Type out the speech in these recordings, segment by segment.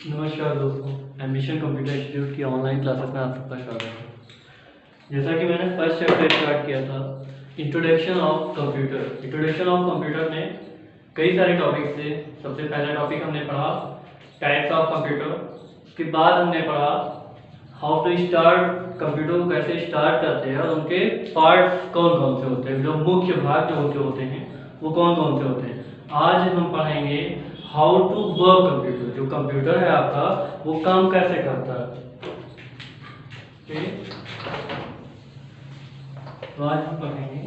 नमस्कार दोस्तों, ambition computer institute की ऑनलाइन क्लासेस में आप सबका स्वागत है। जैसा कि मैंने फर्स्ट चैप्टर स्टार्ट किया था, introduction of computer. Introduction of computer में कई सारे टॉपिक्स थे। सबसे पहला टॉपिक हमने पढ़ा टाइप्स ऑफ कंप्यूटर। उसके बाद हमने पढ़ा हाउ टू स्टार्ट कंप्यूटर को कैसे स्टार्ट करते हैं और उनके पार्ट्स कौन कौन से होते हैं, जो मुख्य भाग जो उनके होते हैं वो कौन कौन से होते हैं। आज हम पढ़ेंगे हाउ टू वर्क कंप्यूटर। जो कंप्यूटर है आपका वो काम कैसे करता है। ठीक, तो आज हम पढ़ेंगे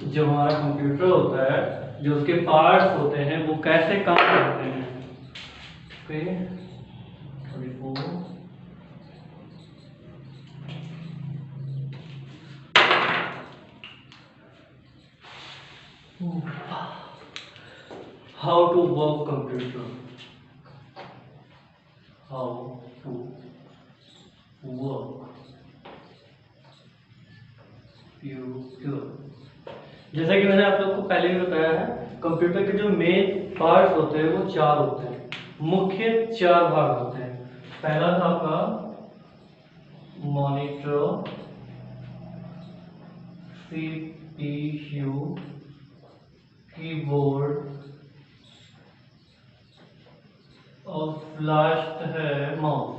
जो हमारा कंप्यूटर होता है, जो उसके पार्ट्स होते हैं वो कैसे काम करते हैं। ठीक, how to work computer, how to work computer। जैसा कि मैंने आप लोग को पहले भी बताया है, कंप्यूटर के जो मेन पार्ट्स होते हैं वो चार होते हैं, मुख्य चार भाग होते हैं। पहला था आपका मॉनिटर, सीपीयू, कीबोर्ड और लास्ट है माउस।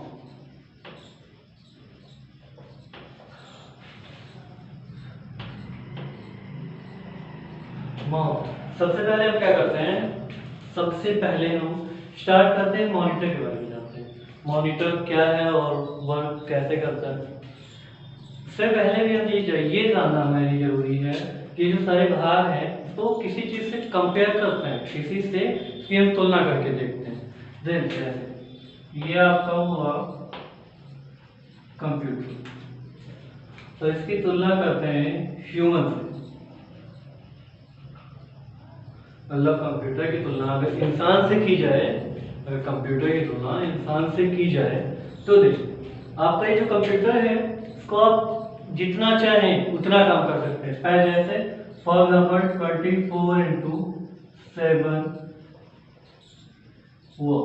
सबसे पहले हम क्या करते हैं, सबसे पहले हम स्टार्ट करते हैं मॉनिटर के बारे में जानते हैं। मॉनिटर क्या है और वर्क कैसे करता है। उससे पहले भी हम ये जानना हमारे जरूरी है कि जो सारे भाग हैं तो किसी चीज से कंपेयर करते हैं, किसी से कि हम तुलना करके देखते हैं। जैसे ये आपका हुआ कंप्यूटर, तो इसकी तुलना करते हैं ह्यूमन से। मतलब कंप्यूटर की तुलना अगर इंसान से की जाए, अगर कंप्यूटर की तुलना इंसान से की जाए तो देखिए आपका ये जो कंप्यूटर है इसको आप जितना चाहें उतना काम कर सकते हैं। जैसे फॉर एग्जाम्पल 24x7 वो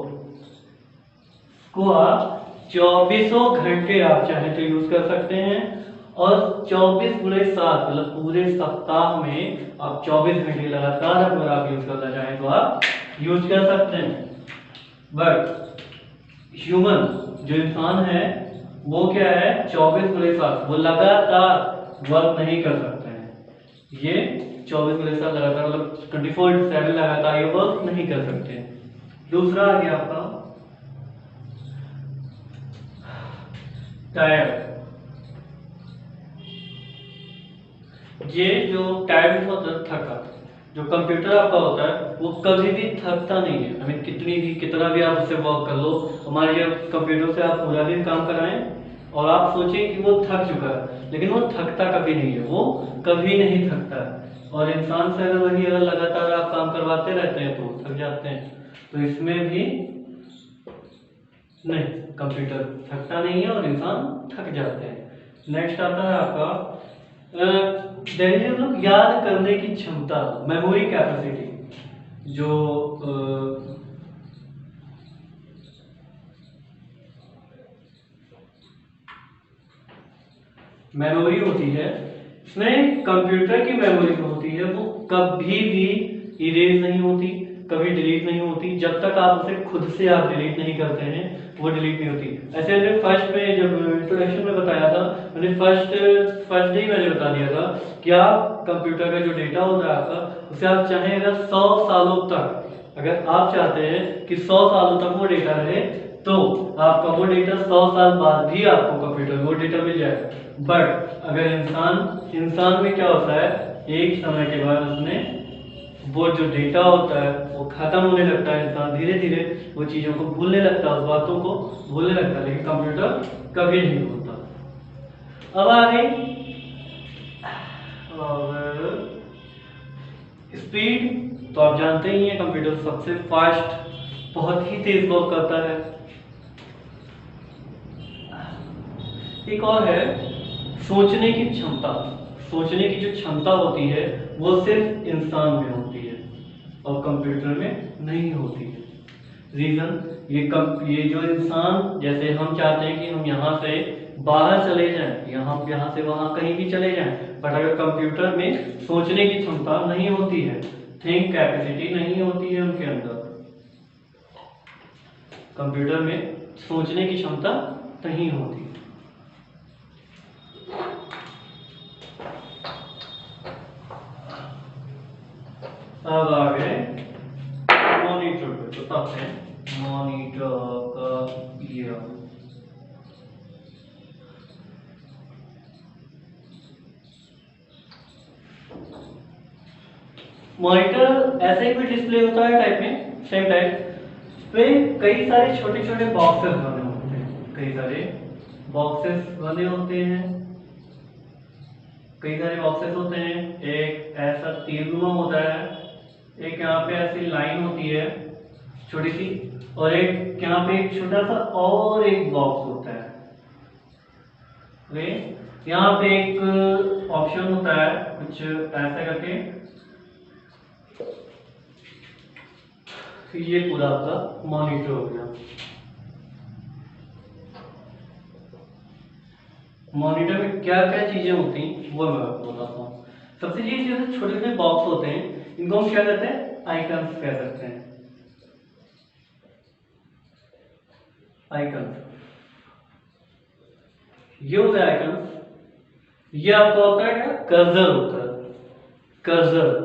को आप 24 घंटे आप चाहें तो यूज कर सकते हैं, और 24x7 मतलब पूरे सप्ताह में आप 24 घंटे लगातार अगर आप यूज करना चाहें तो आप यूज कर सकते हैं। बट ह्यूमन जो इंसान है वो क्या है, 24x7 वो लगातार वर्क नहीं कर सकते हैं। ये 24x7 लगातार मतलब 24/7 लगातार ये वर्क नहीं कर सकते। दूसरा आ गया आपका टायर्ड। ये जो टायर्ड होता है, थका, जो कंप्यूटर आपका होता है वो कभी भी थकता नहीं है। I mean, कितना भी आप उससे वर्क कर लो, हमारे कंप्यूटर से आप पूरा दिन काम कराएं और आप सोचें कि वो थक चुका है, लेकिन वो थकता कभी नहीं है, वो कभी नहीं थकता है। और इंसान से अगर लगातार आप काम करवाते रहते हैं तो थक जाते हैं। तो इसमें भी नहीं, कंप्यूटर थकता नहीं है और इंसान थक जाते हैं। नेक्स्ट आता है आपका लोग याद करने की क्षमता, मेमोरी कैपेसिटी। जो मेमोरी होती है, इसमें कंप्यूटर की मेमोरी होती है वो कभी भी इरेज नहीं होती, कभी डिलीट नहीं होती। जब तक आप उसे खुद से आप डिलीट नहीं करते हैं वो डिलीट नहीं होती। ऐसे मैंने फर्स्ट में जब इंट्रोडक्शन में बताया था, मैंने फर्स्ट डे ही मैंने बता दिया था कि आप कंप्यूटर का जो डेटा होता है आपका, उसे आप चाहें अगर 100 सालों तक, अगर आप चाहते हैं कि 100 सालों तक वो डेटा रहे तो आपका वो डेटा 100 साल बाद भी आपको कंप्यूटर वो डेटा मिल जाएगा। बट अगर इंसान में क्या होता है, एक समय के बाद उसने वो जो डेटा होता है वो खत्म होने लगता है। इंसान धीरे धीरे वो चीजों को भूलने लगता है, उस बातों को भूलने लगता है, लेकिन कंप्यूटर कभी नहीं भूलता। अब आ गई स्पीड। तो आप जानते ही हैं कंप्यूटर सबसे फास्ट, बहुत ही तेज वर्क करता है। एक और है सोचने की क्षमता। सोचने की जो क्षमता होती है वो सिर्फ इंसान में होती है और कंप्यूटर में नहीं होती है। रीजन, ये जो इंसान, जैसे हम चाहते हैं कि हम यहाँ से बाहर चले जाएं, यहाँ से वहाँ कहीं भी चले जाएं, बट अगर कंप्यूटर में सोचने की क्षमता नहीं होती है, थिंक कैपेसिटी नहीं होती है उनके अंदर, कंप्यूटर में सोचने की क्षमता नहीं होती। अब आ गए मॉनिटर पे, बताते हैं मॉनिटर का ये मॉनिटर ऐसे ही कोई डिस्प्ले होता है टाइप में, सेम टाइप पे कई सारे छोटे छोटे बॉक्सेस बने होते हैं, कई सारे बॉक्सेस बने होते हैं, कई सारे बॉक्सेस होते हैं। एक ऐसा तीरनुमा होता है, एक यहाँ पे ऐसी लाइन होती है छोटी सी, और एक यहाँ पे एक छोटा सा और एक बॉक्स होता है। ओके, यहाँ पे एक ऑप्शन होता है कुछ ऐसा करके, ये पूरा आपका मॉनिटर हो गया। मॉनिटर में क्या क्या चीजें होती हैं वो मैं आपको बताता हूँ। सबसे ये जैसे छोटे छोटे बॉक्स होते हैं, इनको हम क्या कहते हैं, आइकन्स कह सकते हैं, आइकन्स। ये होता है आइकन्स। ये आपका होता है क्या, कर्सर होता है, कर्सर।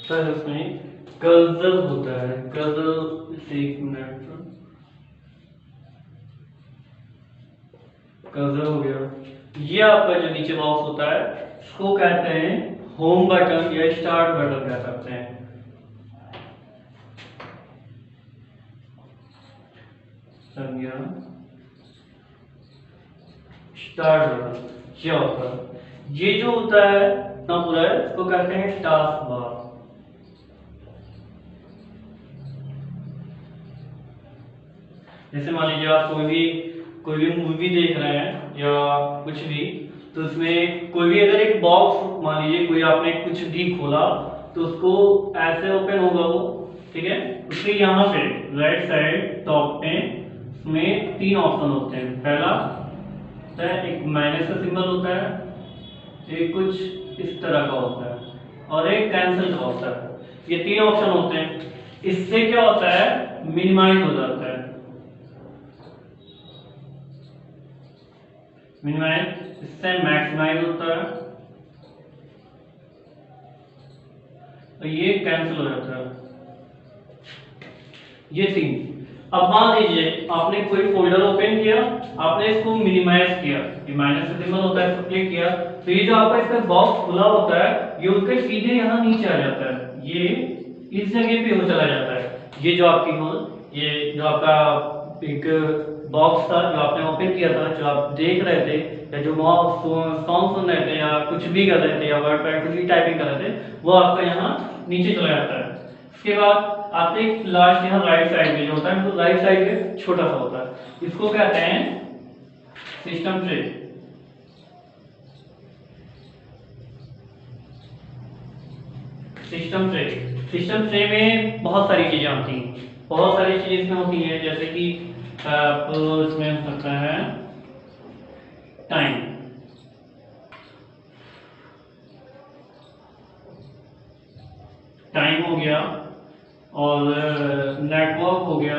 सर उसमें कर्सर होता है, कर्सर, एक मिनट, कर्सर हो गया। ये आपका जो नीचे बॉक्स होता है इसको कहते हैं होम बटन या स्टार्ट बटन कह सकते हैं। समझिए, स्टार्ट बटन क्या होता है, ये जो होता है ना पूरा है, इसको कहते हैं टास्क बार। जैसे मान लीजिए आप कोई भी मूवी देख रहे हैं या कुछ भी, तो उसमें कोई भी अगर एक बॉक्स, मान लीजिए कोई आपने कुछ भी खोला तो उसको ऐसे ओपन होगा वो, ठीक है। उसके यहाँ पे राइट साइड टॉप पे उसमें 3 ऑप्शन होते हैं। पहला होता है एक माइनस का सिंबल होता है, एक कुछ इस तरह का होता है, और एक कैंसिल का होता है। ये 3 ऑप्शन होते हैं। इससे क्या होता है, मिनिमाइज हो जाता है, मिनिमाइज। इससे मैक्सिमाइज होता है, तो ये कैंसिल हो जाता है, ये 3। अब मान लीजिए आपने कोई फोल्डर ओपन किया, आपने इसको मिनिमाइज किया, ये माइनस का सिंबल होता है, इसको क्लिक किया, तो ये जो आपका इसका बॉक्स खुला होता है ये उसके सीधे यहाँ नीचे आ जाता है, ये इस जगह पे हो चला जाता है। ये जो आपकी हो, ये जो आपका एक बॉक्स था जो आपने ओपन किया था, जो आप देख रहे थे, या जो सॉन्ग सुन रहे थे या कुछ भी कर रहे थे या वर्ड पैड कुछ भी टाइपिंग कर रहे थे, वो आपका यहाँ नीचे चला जाता है। उसके बाद आपने एक लास्ट यहाँ राइट साइड में जो होता है, तो राइट साइड में छोटा सा होता है, इसको कहते हैं system tray. System tray, system tray में बहुत सारी चीजें होती हैं, बहुत सारी चीजें इसमें होती हैं, जैसे कि आप इसमें हो सकता है टाइम, टाइम हो गया, और नेटवर्क हो गया,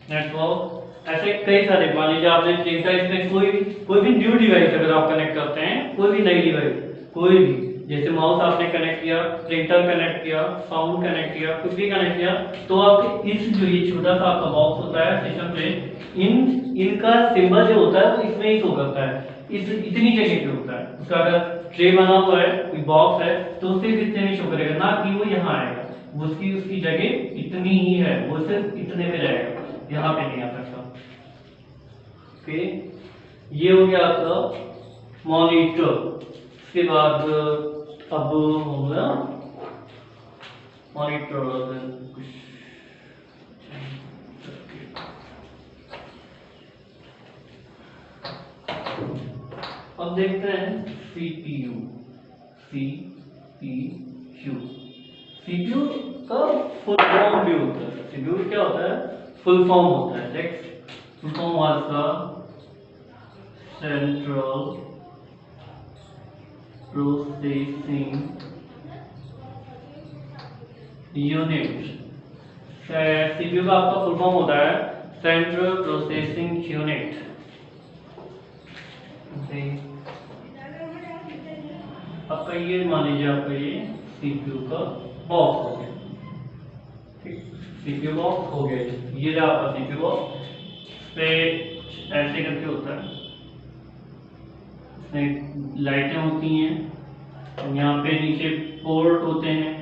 नेटवर्क। ऐसे कई सारे, मान लीजिए आपने देखा इसमें कोई भी न्यू डिवाइस अगर आप कनेक्ट करते हैं, कोई भी नई डिवाइस, कोई भी, जैसे माउस आपने कनेक्ट किया, प्रिंटर कनेक्ट किया, साउंड कनेक्ट किया, कुछ भी कनेक्ट किया, तो आपके इस जो ये छोटा सा आपका बॉक्स होता है सिस्टम ट्रे, इनका सिंबल जो होता है वो इसमें ही शो करता है, इस इतनी जगह पे होता है। उसका अगर ट्रे बना हुआ है, कोई बॉक्स है, तो सिर्फ इतने में शो करेगा, ना कि वो यहाँ आएगा, उसकी जगह इतनी ही है, वो सिर्फ इतने में रहेगा, यहाँ पे नहीं आ सकता। ओके, ये हो गया आपका मॉनिटर। उसके बाद अब हो गया मॉनिटर, अब देखते हैं सीपीयू। सीपीयू सीपीयू का फुल फॉर्म भी होता है। सीपीयू क्या होता है? फुल फॉर्म होता है। नेक्स्ट फुल फॉर्म वाज का सेंट्रल प्रोसेसिंग यूनिट। सीपीयू का आपका फुल फॉर्म होता है सेंट्रल प्रोसेसिंग यूनिट। आपका ये मान लीजिए, आपका ये सीपीयू का बॉक्स हो गया। ठीक, सीपीयू बॉक्स हो गया। ये रहा आपका सीपीयू बॉक्स पे ऐसे करके होता है। इसमें लाइटें होती हैं, यहाँ पे नीचे पोर्ट होते हैं,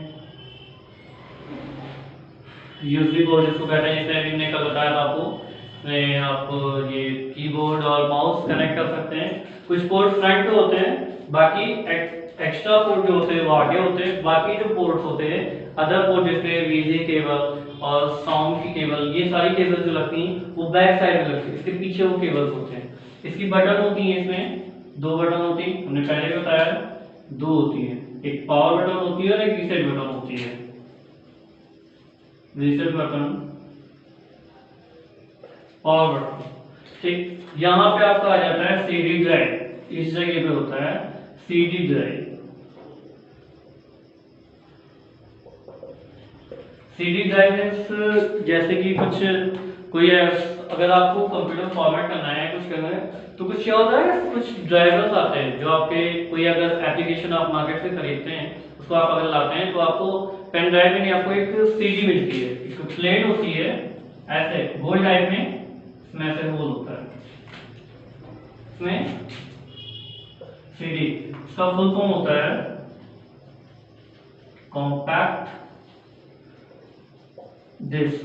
यूएसबी पोर्ट जिसको कहते हैं, जैसे अभी मैंने कल बताया था आपको। में आप ये कीबोर्ड और माउस कनेक्ट कर सकते हैं। कुछ पोर्ट फ्रंट पे होते हैं, बाकी एक्स्ट्रा पोर्ट जो होते हैं वो आगे होते हैं। बाकी जो पोर्ट्स होते हैं अदर पोर्ट जैसे वीजे केबल और साउंड की केबल, ये सारी केबल जो लगती हैं वो बैक साइड में लगती है, इसके पीछे वो केबल्स होते हैं। इसकी बटन होती है, इसमें 2 बटन होती है, हमने पहले बताया 2 होती है। एक पावर बटन होती है और एक रीसेट बटन होती है। Reset button, power button. ठीक, यहाँ पे आपका आ जाता है सीडी ड्राइव। इस जगह पे होता है सीडी ड्राइव। सीडी ड्राइव जैसे कि कुछ कोई अगर आपको कंप्यूटर फॉर्मेट करना है, कुछ करना है, तो कुछ क्या होता है, कुछ ड्राइवर्स आते हैं जो आपके कोई अगर एप्लीकेशन आप मार्केट से खरीदते हैं, उसको आप अगर लाते हैं तो आपको पेन ड्राइव में नहीं, आपको एक सीडी मिलती है, एक प्लेट होती है ऐसे गोल टाइप में, इसमें ऐसे होल होता है, इसमें सीडी। इसका फुल फॉर्म होता है कॉम्पैक्ट डिस्क।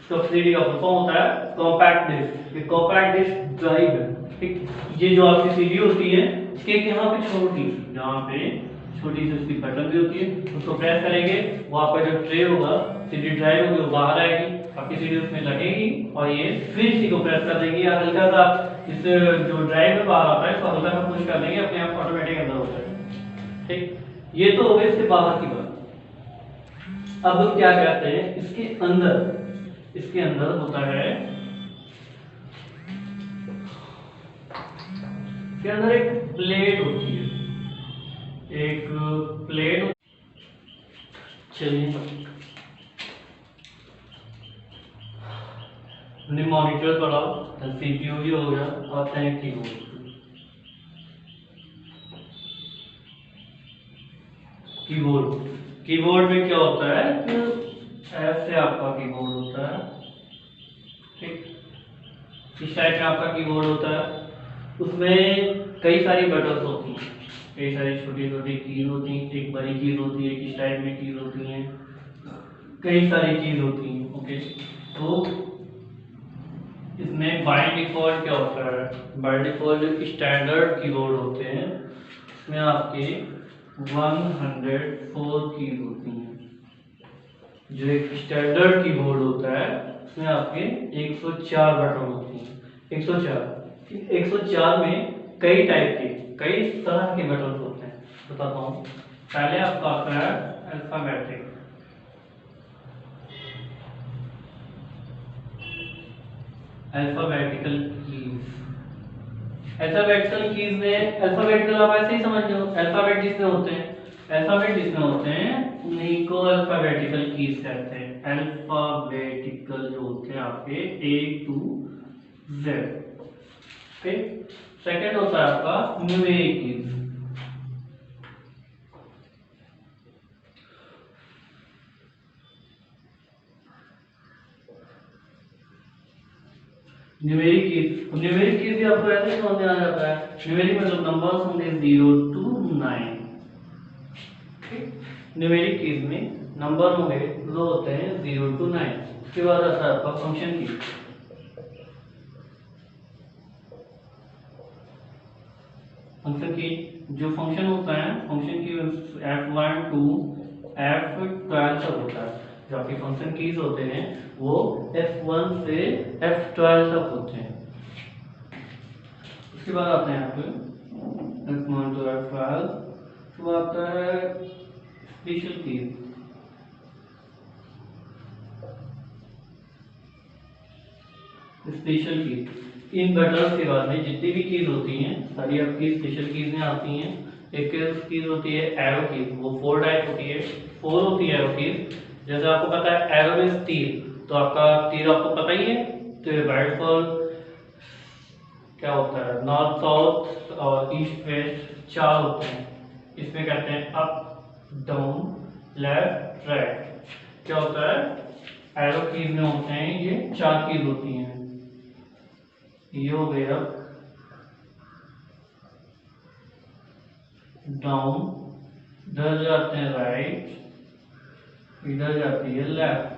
तो सीडी का फुल फॉर्म होता है कॉम्पैक्ट डिस्क। ये कॉम्पैक्ट डिस्क ड्राइव है। ठीक, ये जो आपकी सीडी होती है, इसके यहाँ पे छोटी, जहाँ पे छोटी सी उसकी बटन भी होती है, उसको प्रेस करेंगे, वो आपका जो ट्रे होगा, सीडी ड्राइव होगी, वो बाहर आएगी, आपकी सीडी उसमें लगेगी और ये फिर इसी को प्रेस कर देंगे, या हल्का सा इस जो ड्राइव में बाहर आता है इसको हल्का सा पुश कर देंगे, अपने आप ऑटोमेटिक अंदर हो जाएगा। ठीक, ये तो हो गई इसके बाहर की बात। अब हम क्या कहते हैं, इसके अंदर होता है, इसके अंदर एक प्लेट होती है, एक प्लेट। चलिए, हमने मॉनिटर पढ़ा, सीपीयू भी हो गया, आते हैं कीबोर्ड। कीबोर्ड में क्या होता है कि ऐसे आपका कीबोर्ड होता है। ठीक, इस टाइप में आपका कीबोर्ड होता है, उसमें कई सारी बटन्स होती हैं, कई सारी छोटी छोटी कीज होती हैं, एक बड़ी कीज होती है, इस टाइप में कीज होती हैं, कई सारी कीज होती हैं। ओके, तो इसमें बाय डिफॉल्ट क्या होता है, बाय डिफॉल्ट स्टैंडर्ड कीबोर्ड होते हैं, इसमें आपके 104 कीज होती हैं। जो एक स्टैंडर्ड कीबोर्ड होता है उसमें आपके 104 बटन होती हैं। 104 में कई टाइप के, कई तरह के बटन होते हैं, बताता हूँ। पहले आपका आता है alphabetic. Alphabetical keys. Alphabetical keys में, अल्फाबेटिकल आप ऐसे ही समझ लो, अल्फाबेट जिसमें होते हैं, अल्फाबेट जिसमें होते हैं उन्हीं को अल्फाबेटिकल कीज कहते हैं। अल्फाबेटिकल जो होते हैं आपके A to Z। ठीक, सेकंड होता है आपका न्यूमेरिक कीज। न्यूमेरिक कीज भी आपको ऐसे समझ में आ जाता है। न्यूमेरिक मतलब नंबर्स होंगे 0 to 9। न्यूमेरिक कीज में नंबर होंगे जो होते हैं 0 to 9। उसके बाद आता है आपका फंक्शन की। फंक्शन की जो फंक्शन होता है, फंक्शन की F1 to F12 तक होता है। जो आपके फंक्शन कीज होते हैं वो F1 से F12 तक होते हैं। उसके बाद आते हैं आपके F1 to F12, तो आता है स्पेशल कीज। स्पेशल कीज इन बटन्स के बाद में जितनी भी कीज होती हैं सारी आपकी स्पेशल कीज में आती हैं। एक कीज होती है एरो कीज, वो 4 टाइप होती है, 4 होती है एरो कीज। जैसे आपको पता है एरो मींस तीर, तो आपका तीर आपको पता ही है, तो राइट फॉर क्या होता है, नॉर्थ साउथ और ईस्ट वेस्ट 4 होते हैं। इसमें कहते हैं अप डाउन लेफ्ट राइट। क्या होता है, एरो कीज में होते हैं ये 4 कीज होती हैं। ये हो गया डाउन, इधर जाते हैं राइट, इधर जाती है लेफ्ट।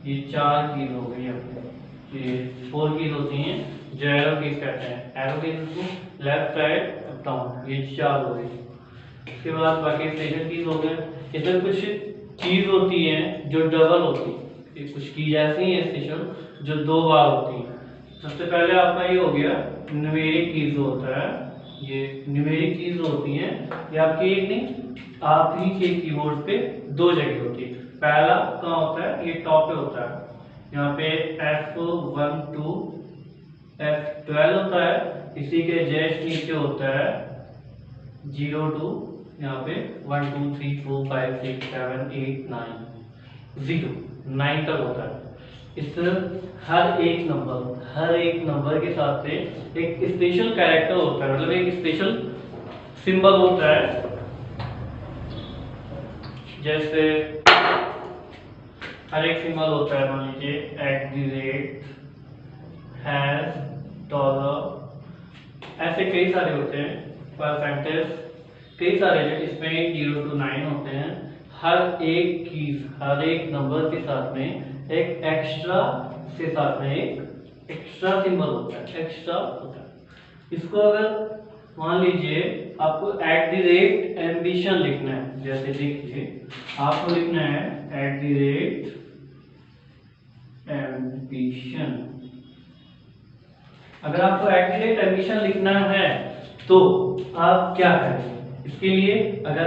ये 4 कीज हो गई अपनी, ये 4 कीज होती हैं जो एरो कीज कहते हैं। एरो कीज को लेफ्ट राइट अप डाउन, ये 4 हो गई। इसके बाद बाकी स्पेशल कीज हो गए। इसमें कुछ कीज होती हैं जो डबल होती है, कुछ कीज ऐसी हैं स्पेशल जो 2 बार होती हैं। सबसे पहले आपका ये हो गया न्यूमेरिक कीज होता है। ये न्यूमेरिक कीज होती हैं, ये आपकी एक नहीं आप ही के कीबोर्ड पे 2 जगह होती है। पहला कहाँ होता है, ये टॉप पे होता है, यहाँ पे F1 to F12 होता है। इसी के जस्ट नीचे होता है 0 to यहाँ पे 1 2 3 4 5 6 7 8 9 0 9 तक होता है। इस तरह हर एक नंबर के साथ से एक स्पेशल कैरेक्टर होता है, मतलब एक स्पेशल सिंबल होता है। जैसे हर एक सिंबल होता है, मान लीजिए @ हैश डॉलर, ऐसे कई सारे होते हैं, परसेंटेज, कई सारे जो इसमें 0 to 9 होते हैं। हर एक कीज हर एक नंबर के साथ में एक एक्स्ट्रा के साथ में एक एक्स्ट्रा सिंबल होता है, एक्स्ट्रा होता है। इसको अगर मान लीजिए आपको @ambition लिखना है, जैसे देखिए आपको लिखना है @ambition। अगर आपको @ambition लिखना है तो आप क्या करेंगे, इसके लिए अगर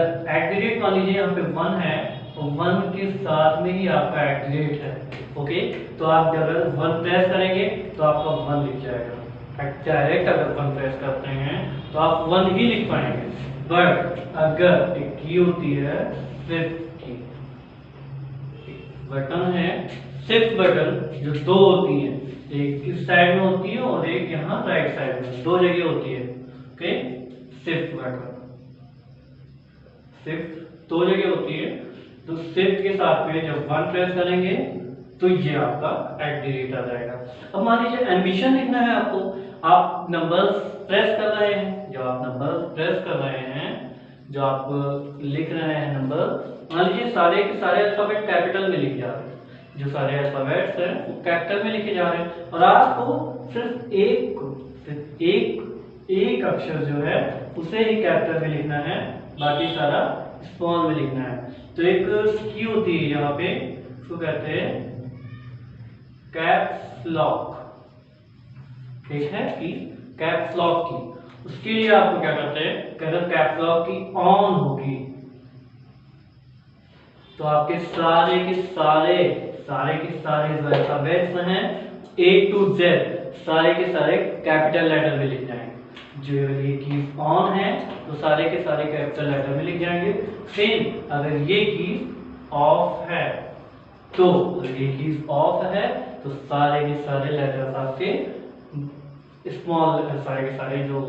मान लीजिए यहाँ पे 1 है तो 1 के साथ में ही आपका @ है, ओके। तो आप अगर 1 प्रेस करेंगे तो आपका 1 लिख जाएगा डायरेक्ट। अगर 1 प्रेस करते हैं तो आप 1 ही लिख पाएंगे। बट अगर एक की होती है शिफ्ट की, बटन है शिफ्ट बटन, जो 2 होती है, एक इस साइड में होती है और एक यहाँ राइट साइड में, 2 जगह होती है, ओके। शिफ्ट बटन, शिफ्ट 2 जगह होती है। तो शिफ्ट के साथ में जब 1 प्रेस करेंगे तो ये आपका @ आ जाएगा। अब मान लीजिए एम्बिशन लिखना है आपको, आप नंबर्स प्रेस कर रहे हैं, जो आप नंबर्स प्रेस कर रहे हैं, जो आप लिख रहे हैं नंबर, मान लीजिए सारे के सारे अल्फाबेट कैपिटल में लिखे जा रहे हैं, जो सारे अल्फाबेट्स हैं वो कैपिटल में लिखे जा रहे हैं, और आपको सिर्फ एक अक्षर जो है उसे ही कैपिटल में लिखना है, बाकी सारा स्मॉल में लिखना है। तो एक की होती है यहाँ पे, उसको कहते हैं कैप्स लॉक, ठीक है, की कैप्स लॉक की। उसके लिए आपको क्या करते हैं, अगर कैप्स लॉक की ऑन होगी तो आपके सारे के सारे जो अल्फाबेट्स हैं A to Z सारे के सारे कैपिटल लेटर में लिख जाएंगे। जो ये कीज ऑन है तो सारे के सारे कैपिटल लेटर में लिख जाएंगे। सेम अगर ये कीज ऑफ है तो सारे के सारे लेटर्स आपके स्मॉल, सारे के सारे जो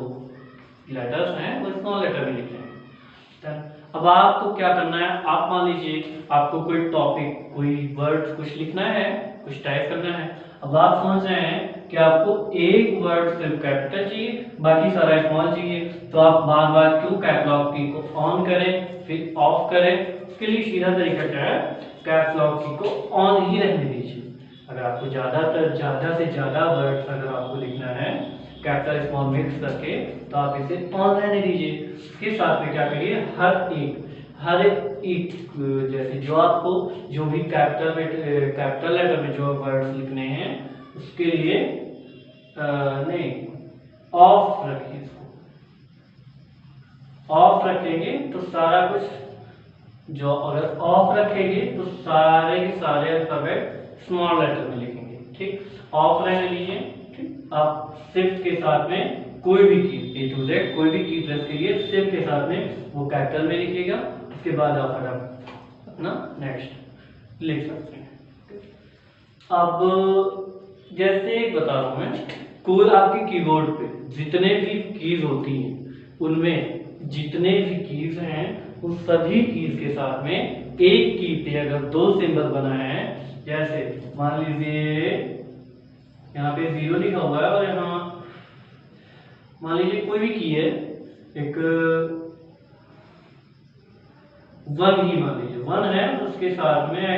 लेटर्स हैं वो स्मॉल लेटर में लिख जाएंगे। अब आपको क्या करना है, आप मान लीजिए आपको कोई टॉपिक, कोई वर्ड कुछ लिखना है, कुछ टाइप करना है। अब आप समझ रहे हैं कि आपको एक वर्ड सिर्फ कैपिटल चाहिए, बाकी सारा स्मॉल चाहिए, तो आप बार बार क्यों कैप लॉक की को ऑन करें फिर ऑफ करें। उसके लिए सीधा तरीका क्या है, कैप लॉक की को ऑन ही रहने दीजिए। अगर आपको ज्यादा से ज्यादा वर्ड्स अगर आपको लिखना है कैपिटल स्मॉल मिक्स करके, तो आप इसे ऑन रहने दीजिए। इसके साथ में क्या करिए, हर एक जैसे जो आपको जो भी कैपिटल लेटर में जो वर्ड्स लिखने हैं उसके लिए नहीं ऑफ रखिए, इसको तो सारा कुछ जो अगर ऑफ रखेंगे तो सारे के सारे अल्फाबेट स्मॉल लेटर में लिखेंगे। ठीक, ऑफ रहने लीजिए। ठीक, आप शिफ्ट के साथ में कोई भी की A to Z कोई भी की प्रेस करिए, शिफ्ट के साथ में वो कैपिटल में लिखिएगा। उसके बाद आप अपना नेक्स्ट लिख सकते हैं। अब जैसे बता रहा हूं मैं, कोई आपके कीबोर्ड पे जितने भी कीज होती हैं उनमें जितने भी कीज हैं उन सभी कीज के साथ में एक की पे अगर 2 सिंबल बनाए हैं, जैसे मान लीजिए यहाँ पे 0 लिखा हुआ है और यहाँ मान लीजिए कोई भी की है, एक 1 ही मान लीजिए 1 है, उसके साथ में @ है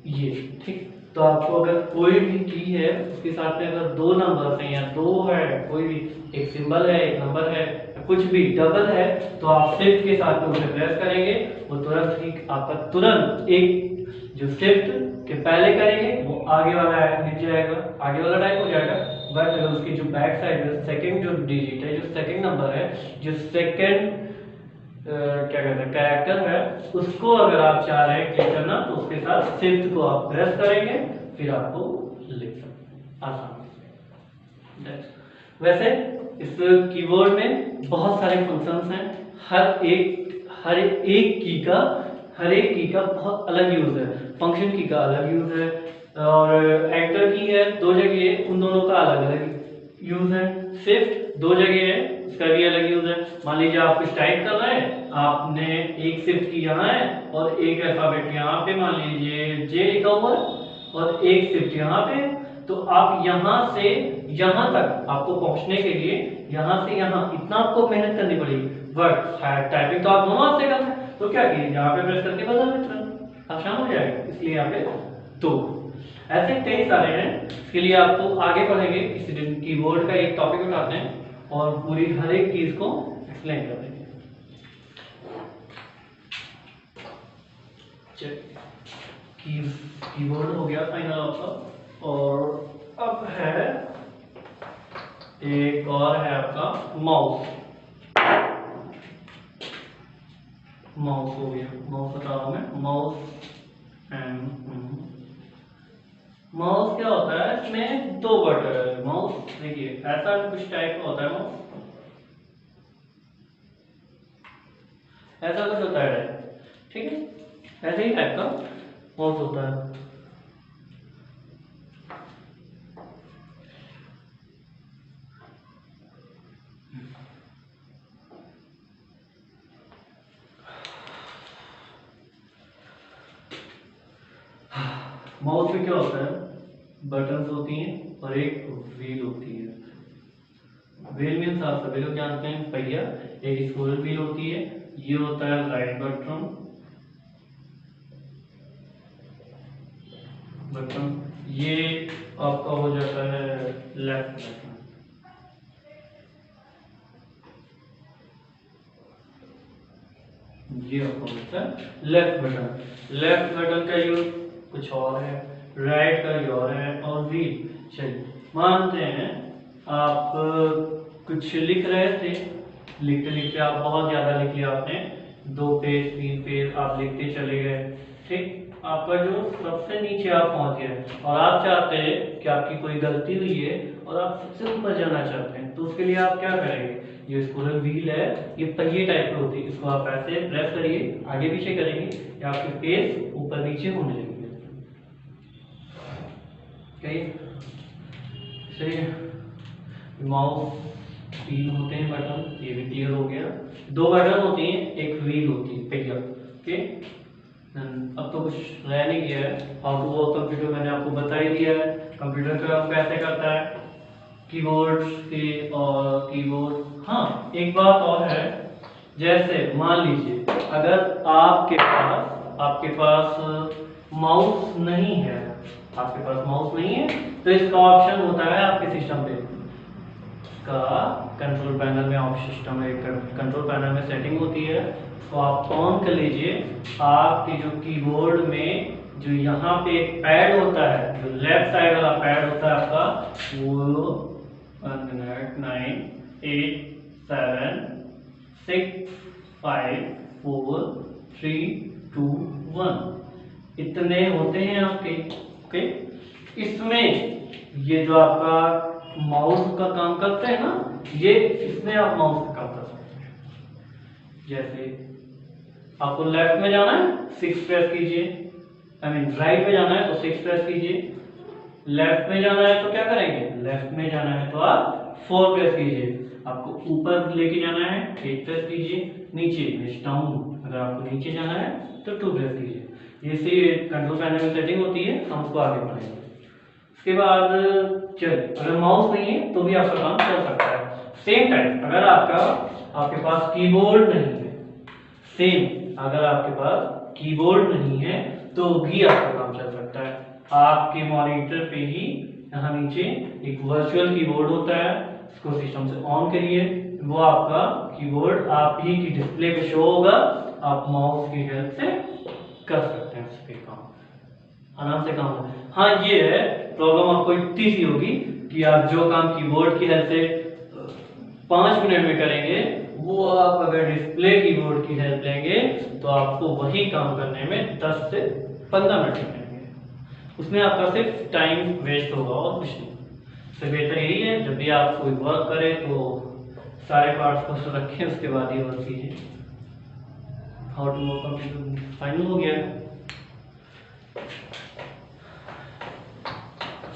ये। ठीक, तो आपको अगर कोई भी की है उसके साथ में अगर 2 नंबर है या 2 है, कोई भी एक सिंबल है, एक नंबर है, कुछ भी डबल है, तो आप शिफ्ट के साथ में उसे प्रेस करेंगे, वो तुरंत ही आपका तुरंत एक जो शिफ्ट के पहले करेंगे वो आगे वाला लिख जाएगा, आगे वाला टाइप हो जाएगा। बट अगर उसकी जो बैक साइड में सेकंड जो डिजिट है, जो सेकंड नंबर है, जो सेकंड क्या कहते हैं कैरेक्टर है, उसको अगर आप चाह रहे हैं क्लिक करना तो उसके साथ शिफ्ट को आप प्रेस करेंगे, फिर आपको लिख सकते हैं आसानी से। वैसे इस कीबोर्ड में बहुत सारे फंक्शंस हैं, हर एक की का बहुत अलग यूज है। फंक्शन की का अलग यूज है और एंटर की है 2 जगह, उन दोनों का अलग अलग यूज है। शिफ्ट 2 जगह है, उसका भी अलग यूज है। मान लीजिए आप कुछ टाइप कर रहे हैं, आपने एक शिफ्ट की यहाँ है और एक अल्फाबेट यहाँ पे मान लीजिए जे लिखा हुआ है और एक शिफ्ट यहाँ पे, तो आप यहाँ से यहाँ तक आपको पहुंचने के लिए यहाँ से यहाँ इतना आपको मेहनत करनी पड़ेगी। बट टाइपिंग तो आप दोनों हाथ से कर रहे हैं, तो क्या कीजिए यहाँ पे प्रेस करके बदल देते हैं, आसान हो जाएगा। इसलिए यहाँ पे तो ऐसे कई सारे हैं, इसके लिए आपको आगे पढ़ेंगे, किसी दिन कीबोर्ड का एक टॉपिक उठाते हैं और पूरी हर एक चीज को एक्सप्लेन कर देंगे। कीबोर्ड हो गया फाइनल आपका, और अब है एक और है आपका माउस। माउस हो गया, माउस बता रहा हूं मैं, माउस क्या होता है, इसमें 2 बटन है। माउस देखिए ऐसा कुछ टाइप का होता है माउस, ऐसा कुछ होता है। ठीक है, ऐसे ही टाइप का माउस होता है। माउस में क्या होता है, बटन्स होती हैं और एक व्हील होती है। व्हील मीन्स आप सभी लोग जानते हैं पहिया, एक स्क्रोल व्हील होती है, ये होता है राइट बटन, ये आपका हो जाता है लेफ्ट बटन। ये आपका होता है लेफ्ट बटन। लेफ्ट बटन का यूज कुछ और है, राइट का और है, और व्हील। चलिए मानते हैं आप कुछ लिख रहे थे, लिखते लिखते आप बहुत ज्यादा लिख लिया आपने, 2 पेज 3 पेज आप लिखते चले गए। ठीक, आपका जो सबसे नीचे आप पहुंच गए और आप चाहते हैं कि आपकी कोई गलती हुई है और आप सबसे ऊपर जाना चाहते हैं, तो उसके लिए आप क्या करेंगे, ये स्क्रोल व्हील है, ये पहिए टाइप की होती है, इसको आप ऐसे प्रेस करिए, आगे पीछे करेंगे या आपके पेज ऊपर नीचे होने लगेंगे। सही है, माउस 3 होते हैं बटन, ये भी क्लियर हो गया। 2 बटन होती हैं, एक व्हील होती है पहिया। ओके, अब तो कुछ रह नहीं गया है। हाउ टू वर्क कंप्यूटर मैंने आपको बता ही दिया है, कंप्यूटर का काम कैसे करता है, कीबोर्ड के और कीबोर्ड। हाँ, एक बात और है, जैसे मान लीजिए अगर आपके पास माउस नहीं है, आपके पास माउस नहीं है, तो इसका ऑप्शन होता है आपके सिस्टम पे, इसका कंट्रोल पैनल में कंट्रोल पैनल में सेटिंग होती है, तो आप ऑन कर लीजिए। आपके जो कीबोर्ड में जो यहाँ पे एक पैड होता है, जो लेफ्ट साइड वाला पैड होता है आपका, वो 1 9 8 7 6 5 4 3 2 1 इतने होते हैं आपके। ओके, इसमें ये जो आपका माउस का काम करते हैं ना, ये इसमें आप माउस का काम कर सकते हैं। जैसे आपको लेफ्ट में जाना है 6 प्रेस कीजिए, आई मीन राइट में जाना है तो 6 प्रेस कीजिए, लेफ्ट में जाना है तो क्या करेंगे, लेफ्ट में जाना है तो आप 4 प्रेस कीजिए, आपको ऊपर लेके जाना है 8 प्रेस कीजिए, नीचे डाउन अगर आपको नीचे जाना है तो 2 प्रेस कीजिए। ये से कंट्रोल पैनल में सेटिंग होती है, हम उसको आगे पढ़ेंगे। उसके बाद चल अगर माउस नहीं है तो भी आपका काम चल सकता है। सेम टाइम अगर आपके पास कीबोर्ड नहीं है, सेम अगर आपके पास कीबोर्ड नहीं है तो भी आपका काम चल सकता है। आपके मॉनिटर पे ही यहाँ नीचे एक वर्चुअल कीबोर्ड होता है, उसको सिस्टम से ऑन करिए, वो आपका कीबोर्ड आप ही की डिस्प्ले पे शो होगा, आप माउस की हेल्प से कर सकते हैं उसके काम, आराम से काम होता है। हाँ ये है प्रॉब्लम आपको इतनी सी होगी कि आप जो काम कीबोर्ड की हेल्प से 5 मिनट में करेंगे, वो आप अगर डिस्प्ले कीबोर्ड की हेल्प लेंगे तो आपको वही काम करने में 10 से 15 मिनट लगेंगे। उसमें आपका सिर्फ टाइम वेस्ट होगा और कुछ नहीं। इससे बेहतर यही है जब भी आप कोई वर्क करें तो सारे पार्ट्स को रखें, उसके बाद ये वर्क कीजिए। How to work computer final हो गया।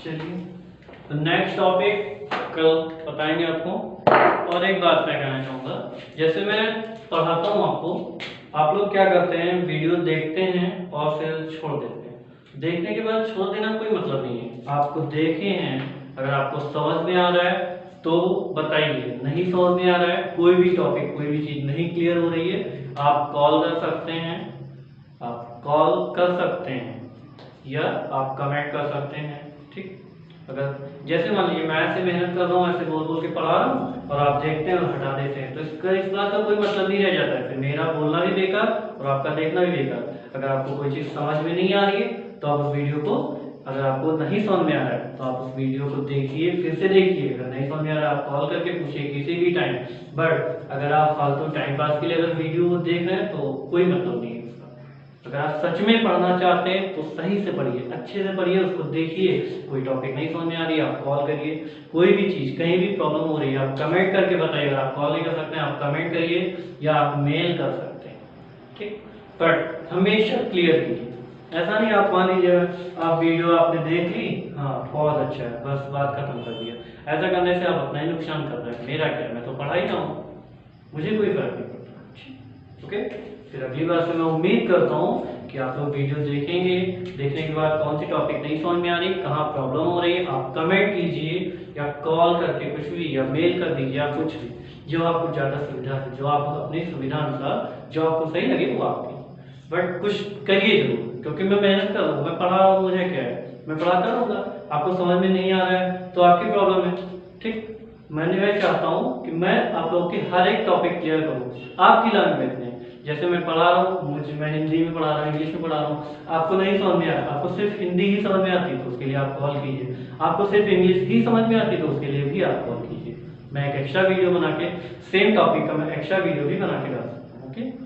चलिए तो नेक्स्ट टॉपिक कल बताएंगे आपको। और एक बात मैं कहना चाहूँगा, जैसे मैं पढ़ाता हूँ आपको, आप लोग क्या करते हैं, वीडियो देखते हैं और फिर छोड़ देते हैं। देखने के बाद छोड़ देना कोई मतलब नहीं है, आपको देखे हैं, अगर आपको समझ में आ रहा है तो बताइए, नहीं समझ में आ रहा है, कोई भी टॉपिक कोई भी चीज़ नहीं क्लियर हो रही है, आप कॉल कर सकते हैं, या आप कमेंट कर सकते हैं। ठीक, अगर जैसे मान लीजिए मैं ऐसे मेहनत कर रहा हूँ, ऐसे बोल बोल के पढ़ा रहा हूँ और आप देखते हैं और हटा देते हैं, तो इस बात का कोई मतलब नहीं रह जाता है, फिर मेरा बोलना भी बेकार और आपका देखना भी बेकार। अगर आपको कोई चीज़ समझ में नहीं आ रही है तो आप उस वीडियो को, अगर आपको नहीं समझ में आ रहा है तो आप उस वीडियो को देखिए, फिर से देखिए। अगर नहीं समझ में आ रहा है आप कॉल करके पूछिए किसी भी टाइम। बट अगर आप फालतू टाइम पास के लिए अगर वीडियो को देख रहे हैं तो कोई मतलब नहीं है उसका। अगर आप सच में पढ़ना चाहते हैं तो सही से पढ़िए, अच्छे से पढ़िए, उसको देखिए। कोई टॉपिक नहीं समझ में आ रही है आप कॉल करिए, कोई भी चीज़ कहीं भी प्रॉब्लम हो रही है आप कमेंट करके बताइए। अगर आप कॉल नहीं कर सकते हैं आप कमेंट करिए या आप मेल कर सकते हैं। ठीक, बट हमेशा क्लियर कीजिए। ऐसा नहीं आप मान लीजिए आप वीडियो आपने देख ली, हाँ बहुत अच्छा है, बस बात खत्म कर दिया। ऐसा करने से आप अपना ही नुकसान कर रहे हैं, मेरा क्या, मैं तो पढ़ा ही रहा हूँ, मुझे कोई फर्क नहीं पड़ता। ओके, फिर अगली बार से मैं उम्मीद करता हूँ कि आप लोग वीडियो देखेंगे, देखने के बाद कौन सी टॉपिक नहीं समझ में आ रही, कहाँ प्रॉब्लम हो रही है, आप कमेंट कीजिए या कॉल करके कुछ भी, या मेल कर दीजिए, या कुछ भी जो आपको ज़्यादा सुविधा से, जो आपको अपनी सुविधा अनुसार जो आपको सही लगे वो आप कीजिए। बट कुछ करिए जरूर, क्योंकि मैं मेहनत कर रहा हूँ, मैं पढ़ा रहा हूँ, मुझे क्या है, मैं पढ़ाता रहूँगा। आपको समझ में नहीं आ रहा है तो आपकी प्रॉब्लम है। ठीक, मैं चाहता हूँ कि मैं आप लोगों के हर एक टॉपिक क्लियर करूँ आपकी लैंग्वेज में। जैसे मैं पढ़ा रहा हूँ, मैं हिंदी में पढ़ा रहा हूँ, इंग्लिश में पढ़ा रहा हूँ, आपको नहीं समझ में आ रहा, आपको सिर्फ हिंदी ही समझ में आती तो उसके लिए आप कॉल कीजिए, आपको सिर्फ इंग्लिश ही समझ में आती तो उसके लिए भी आप कॉल कीजिए। मैं एक एक्स्ट्रा वीडियो बना के, सेम टॉपिक का मैं एक्स्ट्रा वीडियो भी बना के डाल सकता हूँ। ओके।